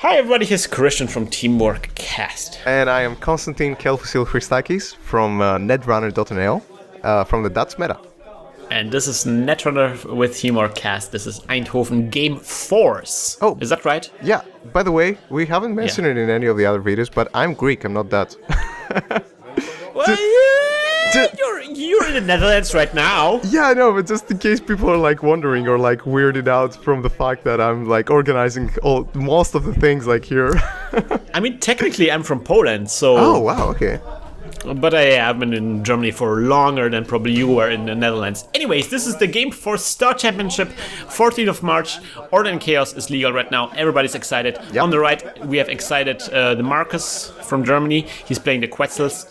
Hi everybody, here's Krystian from TeamworkCast. And I am Constantine Christakis from Nedrunner.nl from the Dutch meta. And this is Netrunner with TeamworkCast. This is Eindhoven Game Force. Oh. Is that right? Yeah, by the way, we haven't mentioned it in any of the other videos, but I'm Greek, I'm not Dutch. Well, you're in the Netherlands right now. Yeah, I know, but just in case people are like wondering or like weirded out from the fact that I'm like organizing most of the things like here. I mean, technically I'm from Poland, so... Oh, wow, okay. But I've been in Germany for longer than probably you were in the Netherlands. Anyways, this is the Game Force Store Championship, 14th of March. Order and Chaos is legal right now. Everybody's excited. Yep. On the right, we have excited the Markus from Germany. He's playing the Quetzals.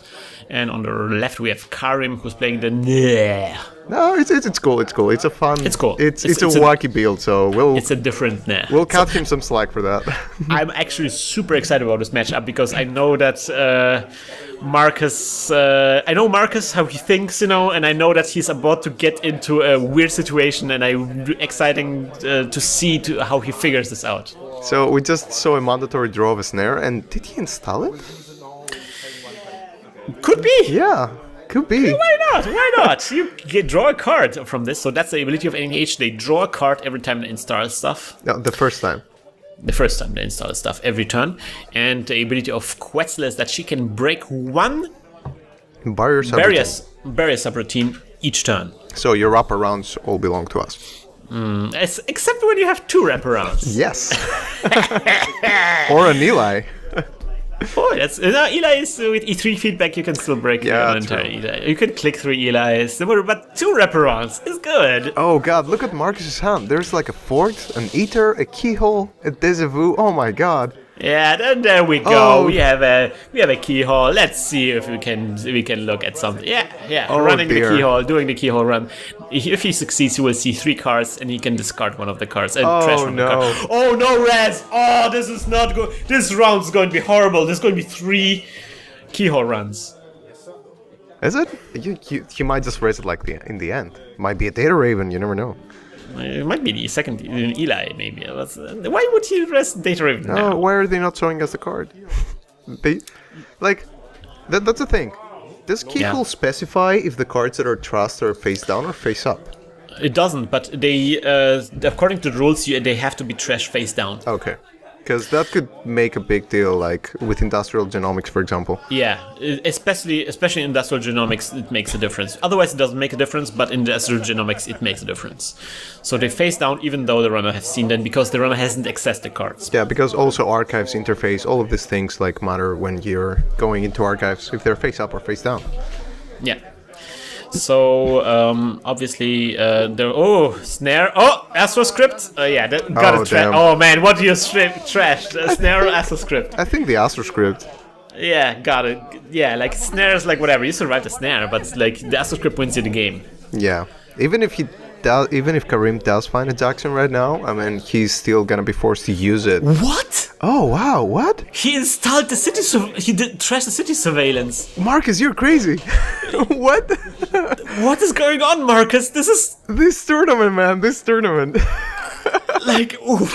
And on the left, we have Karrym, who's playing the... No, it's cool. It's a fun... It's cool. It's a wacky build, so we'll... It's a different... We'll cut him some slack for that. I'm actually super excited about this matchup because I know that Markus... I know Markus, how he thinks, and I know that he's about to get into a weird situation, and I'm exciting to see how he figures this out. So we just saw a mandatory draw of a snare, and did he install it? Could be. Yeah, could be. Why not? You draw a card from this, so that's the ability of NH. They draw a card every time they install stuff. No, the first time. The first time they install stuff every turn. And the ability of Quetzal is that she can break one barrier subroutine each turn. So your wraparounds all belong to us. Except when you have two wraparounds. Yes. Or an Eli. Oh, that's Eli is with E3 feedback. You can still break an entire true. Eli. You can click through Eli's, but two wraparounds is good. Oh god, look at Markus's hand. There's like a fort, an eater, a keyhole, a déjà vu. Oh my god. Yeah, then there we go. Oh. We have a keyhole. Let's see if we can look at something. Yeah. Oh, running dear. the keyhole, doing the keyhole run. If he succeeds, he will see 3 cards, and he can discard one of the cards and trash one of the cards. Oh no, Raz! Oh, this is not good. This round's going to be horrible. There's going to be 3 keyhole runs. Is it? You might just raise it like in the end. Might be a Data Raven. You never know. It might be the second Eli, maybe. Why would he rest Data Raven now? Why are they not showing us the card? That's the thing. Does Keyhole specify if the cards that are trust are face down or face up? It doesn't, but they, according to the rules, they have to be trash face down. Okay. Because that could make a big deal, like with industrial genomics, for example. Yeah, especially in industrial genomics, it makes a difference. Otherwise, it doesn't make a difference, but in industrial genomics, it makes a difference. So they face down, even though the runner has seen them, because the runner hasn't accessed the cards. Yeah, because also archives interface, all of these things like matter when you're going into archives, if they're face up or face down. Yeah. So obviously snare. Oh, AstroScript. Got it. Oh man, what do you trashed? Snare or AstroScript? I think the AstroScript. Yeah, got it. Yeah, like snares, like whatever. You survive the snare, but like the AstroScript wins you the game. Yeah, even if Karrym does find a Jackson right now, I mean, he's still gonna be forced to use it. What? Oh wow, what? He installed the city. He did trash the city surveillance. Markus, you're crazy. What? What is going on, Markus? This tournament, man. This tournament. Like, ooh.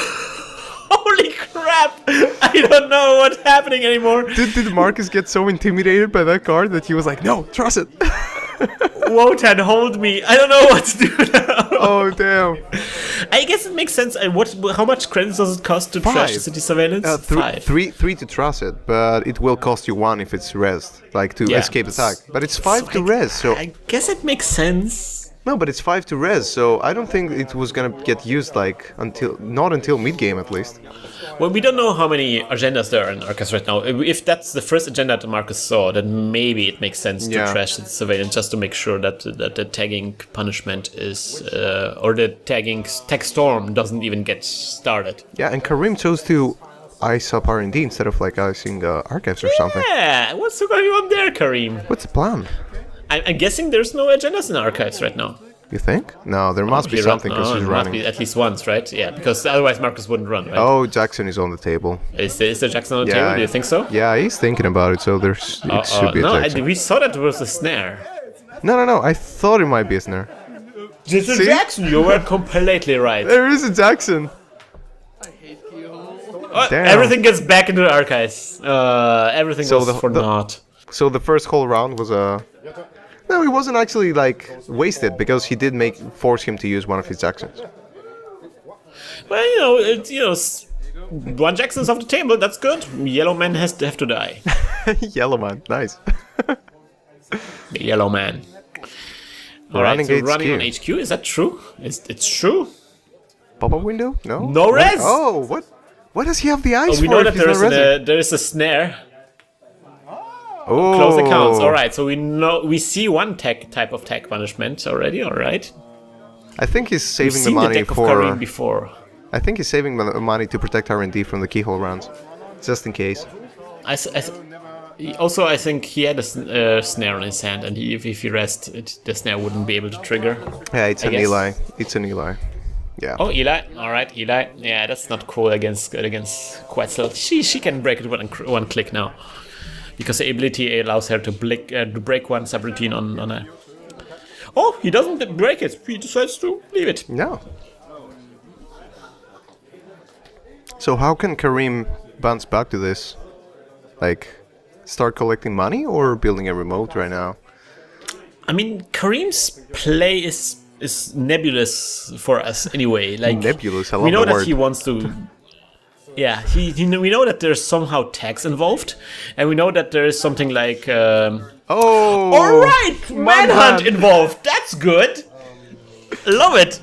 Holy crap! I don't know what's happening anymore. Did Markus get so intimidated by that card that he was like, no, trust it. Wotan, hold me. I don't know what to do now. Oh, damn. I guess it makes sense. How much credits does it cost to trash the city surveillance? 5. Three to trust it, but it will cost you 1 if it's res, like to escape attack. But it's 5 to res, so... I guess it makes sense. No, but it's 5 to res, so I don't think it was gonna get used not until mid-game at least. Well, we don't know how many agendas there are in Arcus right now. If that's the first agenda that Markus saw, then maybe it makes sense to trash the surveillance just to make sure that the tagging punishment is, or the tag storm doesn't even get started. Yeah, and Karrym chose to ice up R&D instead of like icing archives or something. Yeah, what's going on there, Karrym? What's the plan? I'm guessing there's no agendas in archives right now. You think? No, there must be something because he's running. Must be at least once, right? Yeah, because otherwise Markus wouldn't run, right? Oh, Jackson is on the table. Is there Jackson on the table? Do you think so? Yeah, he's thinking about it, so it should be a Jackson. We saw that it was a snare. No, I thought it might be a snare. It's a Jackson, you were completely right. There is a Jackson. Damn. Everything gets back into the archives. Everything was for naught. So the first whole round was no, it wasn't actually like wasted because he did force him to use one of his Jacksons. Well, one Jackson's off the table. That's good. Yellow man has to have to die. Yellow man, nice. The yellow man. All right, so running on HQ. Is that true? It's true. Pop-up window? No. No res. Oh, what? What does he have the ice for? We know that there is a snare. Oh. Close accounts. All right, so we see one type of tag punishment already. All right. I think he's saving the We've seen money the deck for. Of Karrym before. I think he's saving the money to protect R&D from the keyhole rounds, just in case. I think he had a snare on his hand, and if he rests, the snare wouldn't be able to trigger. Yeah, it's an Eli. It's an Eli. Yeah. Oh, Eli. All right, Eli. Yeah, that's not cool against Quetzal. She can break it with one click now, because the ability allows her to break one subroutine on a. Oh, he doesn't break it. He decides to leave it. No. So how can Karrym bounce back to this? Like, start collecting money or building a remote right now? I mean, Karrym's play is nebulous for us anyway. Like nebulous, I love we know the that word. he wants to. Yeah, we know that there's somehow tax involved, and we know that there is something like. Oh! All right, manhunt involved. That's good. Love it.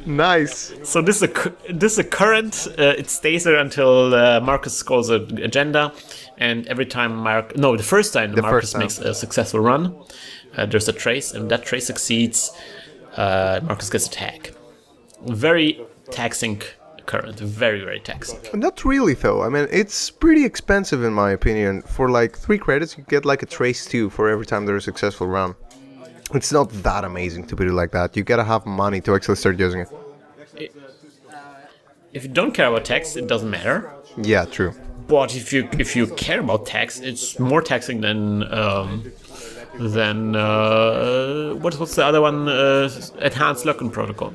Nice. So this is a current. It stays there until Markus scores an agenda, and every time the first time Markus makes a successful run, there's a trace, and that trace succeeds. Markus gets a tag. Very taxing current. Very, very taxing. Not really though. I mean, it's pretty expensive in my opinion. For like 3 credits, you get like a trace 2 for every time there's a successful run. It's not that amazing to put it like that. You gotta have money to actually start using it. If you don't care about tax, it doesn't matter. Yeah, true. But if you care about tax, it's more taxing than what's the other one? Enhanced Lock-in Protocol.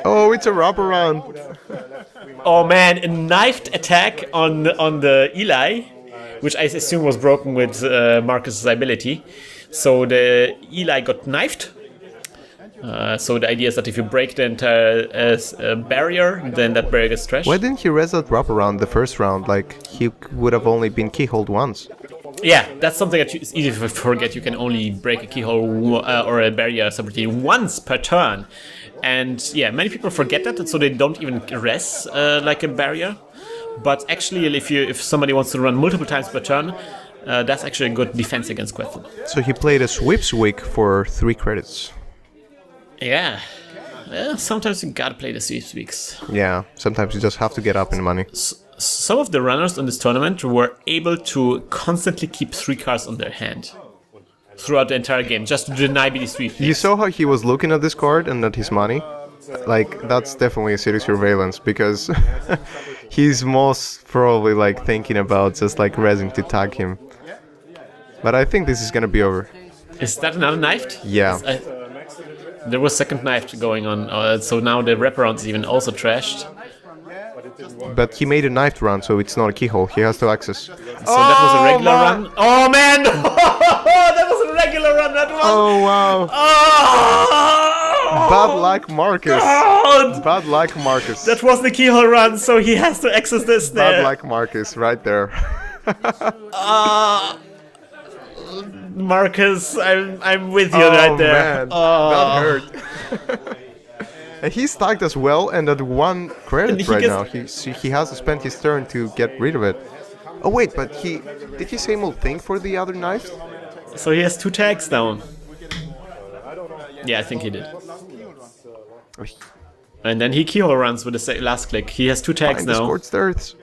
Oh, it's a wraparound. Oh man, a knifed attack on the Eli, which I assume was broken with Markus' ability. So the Eli got knifed. So the idea is that if you break the entire barrier, then that barrier gets trashed. Why didn't he res that wraparound the first round? Like, he would have only been keyholed once. Yeah, that's something that it's easy to forget. You can only break a keyhole or a barrier subroutine once per turn. And yeah, many people forget that, so they don't even res like a barrier. But actually, if somebody wants to run multiple times per turn, that's actually a good defense against Quetzal. So he played a sweeps week for 3 credits. Yeah. Sometimes you gotta play the sweeps weeks. Yeah, sometimes you just have to get up in money. Some of the runners on this tournament were able to constantly keep 3 cards on their hand throughout the entire game, just to deny BD sweep. You saw how he was looking at this card and at his money? Like, that's definitely a serious surveillance, because he's most probably like thinking about just like resing to tag him. But I think this is gonna be over. Is that another knifed? Yeah. There was second knife going on, so now the wraparound is even also trashed. But he made a knifed run, so it's not a keyhole. He has to access. So that was a regular run. Oh man! That was a regular run. That one. Oh wow! Oh! Bad luck, Markus. God! Bad luck, Markus. That was the keyhole run, so he has to access this there. Bad luck, Markus, right there. Markus, I'm with you right there. Man. That hurt. And he's tagged as well, and at 1 credit right now. He has to spend his turn to get rid of it. Oh wait, but did he same old thing for the other knife? So he has 2 tags now. Yeah, I think he did. And then he keyhole runs with the last click. He has 2 tags now. Scorched earths.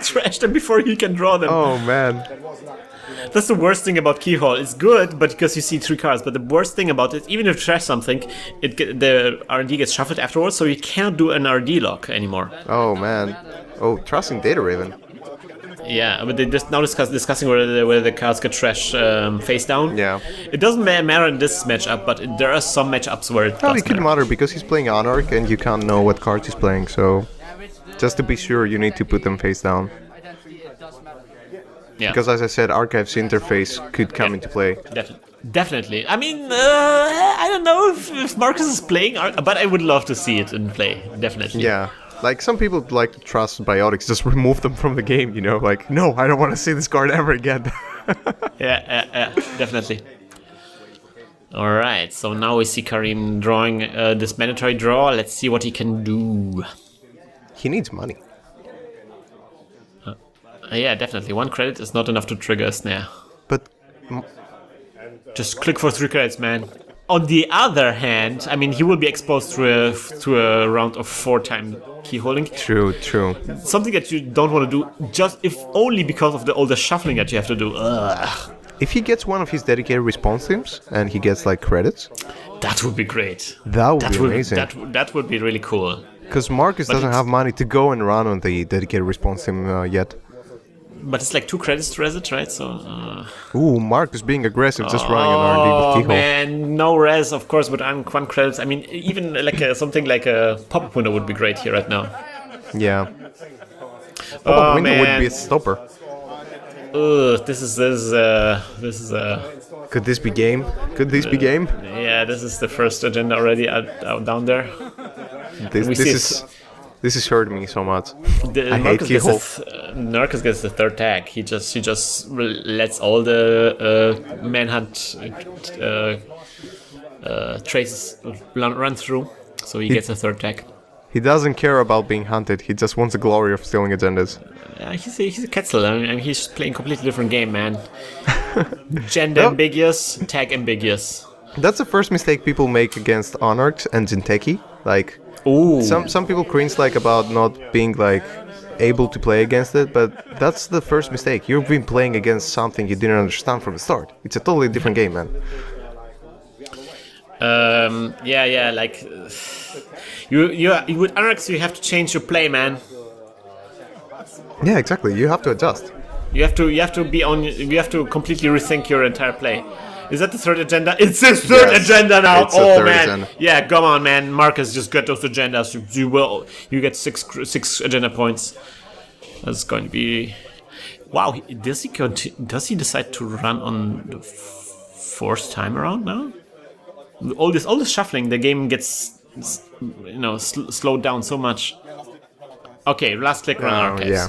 Trash them before he can draw them. Oh man. That's the worst thing about keyhole. It's good, but because you see 3 cards. But the worst thing about it, even if you trash something, the R&D gets shuffled afterwards, so you can't do an RD lock anymore. Oh man. Oh, trusting Data Raven. Yeah, but they're just now discussing whether the cards get trash face down. Yeah. It doesn't matter in this matchup, but there are some matchups where it does it could matter because he's playing Anarch and you can't know what cards he's playing, so just to be sure you need to put them face down. Yeah. Because as I said, Archive's interface could come into play. Definitely. I mean, I don't know if Markus is playing, but I would love to see it in play. Definitely. Yeah. Like, some people like to trust Biotics, just remove them from the game, you know? Like, no, I don't want to see this card ever again. Yeah, definitely. Alright, so now we see Karrym drawing this mandatory draw. Let's see what he can do. He needs money. Yeah, definitely. 1 credit is not enough to trigger a snare. But... Just click for 3 credits, man. On the other hand, I mean, he will be exposed to a round of 4 time key holding. True. Something that you don't want to do, just if only because of all the shuffling that you have to do. Ugh. If he gets one of his dedicated response teams and he gets like credits, that would be great. That would be amazing. That would be really cool. Because Markus doesn't have money to go and run on the dedicated response team yet. But it's like 2 credits to res it, right? So. Ooh, Markus being aggressive, just running an R&D with keyhole. Oh man, no res, of course, with 1 credits. I mean, even like something like a pop-up window would be great here right now. Yeah. Pop-up window would be a stopper. Ugh, this is. Could this be game? Could this be game? Yeah, this is the first agenda already out down there. This is hurting me so much. I hate keyhole. Markus gets the 3rd tag. He just lets all the manhunt traces run through, so he gets a 3rd tag. He doesn't care about being hunted. He just wants the glory of stealing agendas. He's a Quetzal. I mean, he's playing a completely different game, man. Gender-ambiguous, tag-ambiguous. That's the first mistake people make against Anarchs and Jinteki. Like, ooh. Some people cringe like about not being like able to play against it, but that's the first mistake. You've been playing against something you didn't understand from the start. It's a totally different game, man. Yeah, like you with Anarchs you have to change your play, man. Yeah, exactly. You have to adjust. You have to completely rethink your entire play. Is that the 3rd agenda? It's the 3rd agenda now. Oh man, agenda. Yeah, come on, man. Markus, just get those agendas. You get 6 agenda points. That's going to be. Wow, does he decide to run on the 4th time around now? All this shuffling, the game gets slowed down so much. Okay, last click run archives. Yeah.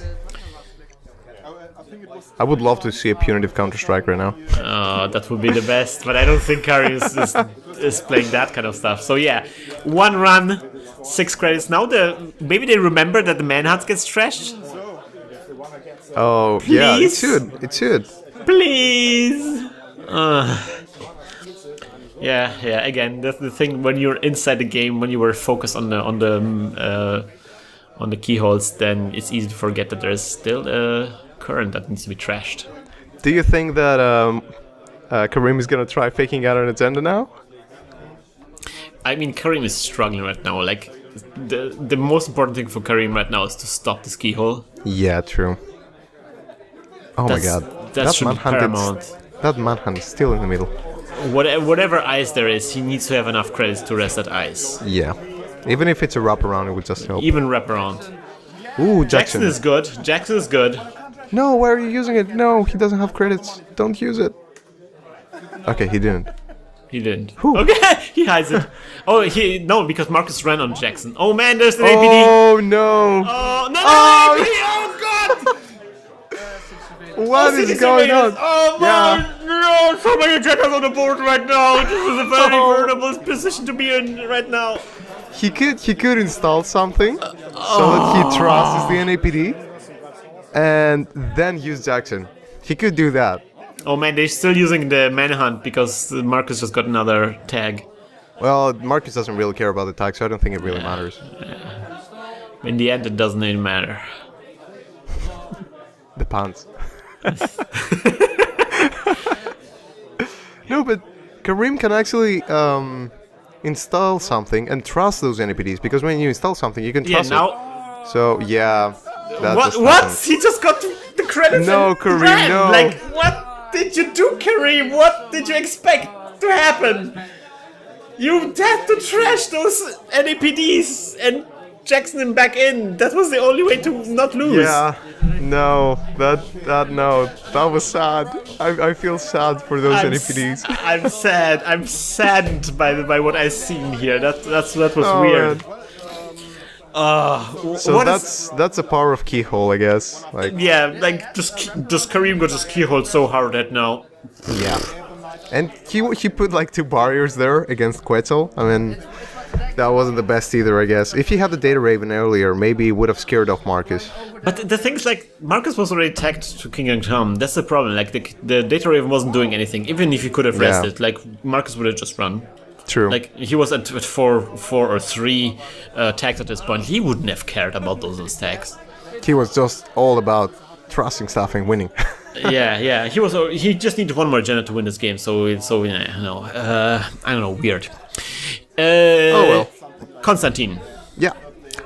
I would love to see a punitive Counter-Strike right now. Oh, that would be the best, but I don't think Karrym is playing that kind of stuff. So yeah, 1 run, 6 credits. Now maybe they remember that the manhunt gets trashed. Oh, please? Yeah, it should. Please. Yeah. Again, that's the thing. When you're inside the game, when you were focused on the keyholes, then it's easy to forget that there's still a current that needs to be trashed. Do you think that Karrym is gonna try faking out an agenda now? I mean, Karrym is struggling right now. Like the most important thing for Karrym right now is to stop this keyhole. Yeah, true. Oh my god, that should be paramount. That manhunt is still in the middle. Whatever ice there is, he needs to have enough credits to rest that ice. Yeah, even if it's a wraparound, it would just help. Even wraparound. Ooh, Jackson is good. No, why are you using it? No, he doesn't have credits. Don't use it. Okay, he didn't. Whew. Okay, he hides it. No, because Markus ran on Jackson. Oh man, there's an APD. Oh no. Oh no, APD. Oh god. What is going on? Oh man, no, so many agendas on the board right now. This is a very vulnerable position to be in right now. He could install something so that he trusts the NAPD and then use Jackson. He could do that. Oh man, they're still using the manhunt because Markus just got another tag. Well, Markus doesn't really care about the tag, so I don't think it really matters. In the end, it doesn't even matter. The pants. No, but Karrym can actually install something and trust those NPDs, because when you install something, you can trust it. So, yeah. What? He just got the credits. No, Karrym, no. Like, what did you do, Karrym? What did you expect to happen? You had to trash those NAPDs and Jackson them back in. That was the only way to not lose. Yeah, no, that was sad. I feel sad for those NAPDs. I'm sad. I'm saddened by what I've seen here. That was weird. So that's the power of keyhole, I guess. Like, yeah, like just Karrym got his keyhole so hard right now. Yeah, and he put like 2 barriers there against Quetzal. I mean, that wasn't the best either, I guess. If he had the Data Raven earlier, maybe he would have scared off Markus. But the thing is, like, Markus was already tagged to King and Tom. That's the problem. Like, the Data Raven wasn't doing anything. Even if he could have rested, like, Markus would have just run. True. Like, he was at 4 or 3 tags at this point. He wouldn't have cared about those tags. He was just all about trusting stuff and winning. yeah. He just needed one more agenda to win this game. So I don't know. Weird. Oh well. Constantine. Yeah.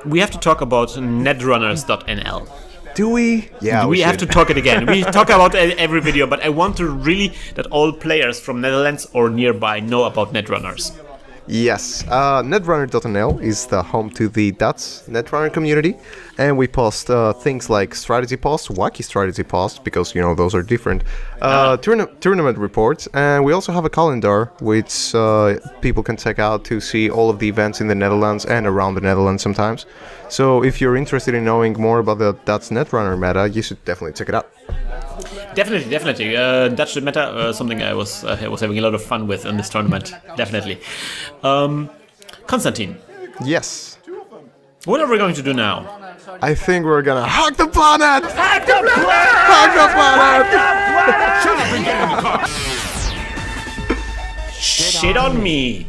We have to talk about Nedrunners.nl. Do we? Yeah, we have to talk it again. We talk about it every video, but I want to really that all players from Netherlands or nearby know about Netrunners. Yes, Nedrunner.nl is the home to the Dutch Netrunner community, and we post things like strategy posts, wacky strategy posts, because, you know, those are different, tournament reports, and we also have a calendar which people can check out to see all of the events in the Netherlands and around the Netherlands sometimes. So if you're interested in knowing more about the Dutch Netrunner meta, you should definitely check it out. Definitely. Dutch meta, something I was having a lot of fun with in this tournament. Definitely. Constantine. Yes. What are we going to do now? I think we're gonna hug the planet! Hug the planet! Hug the planet! Shit on me!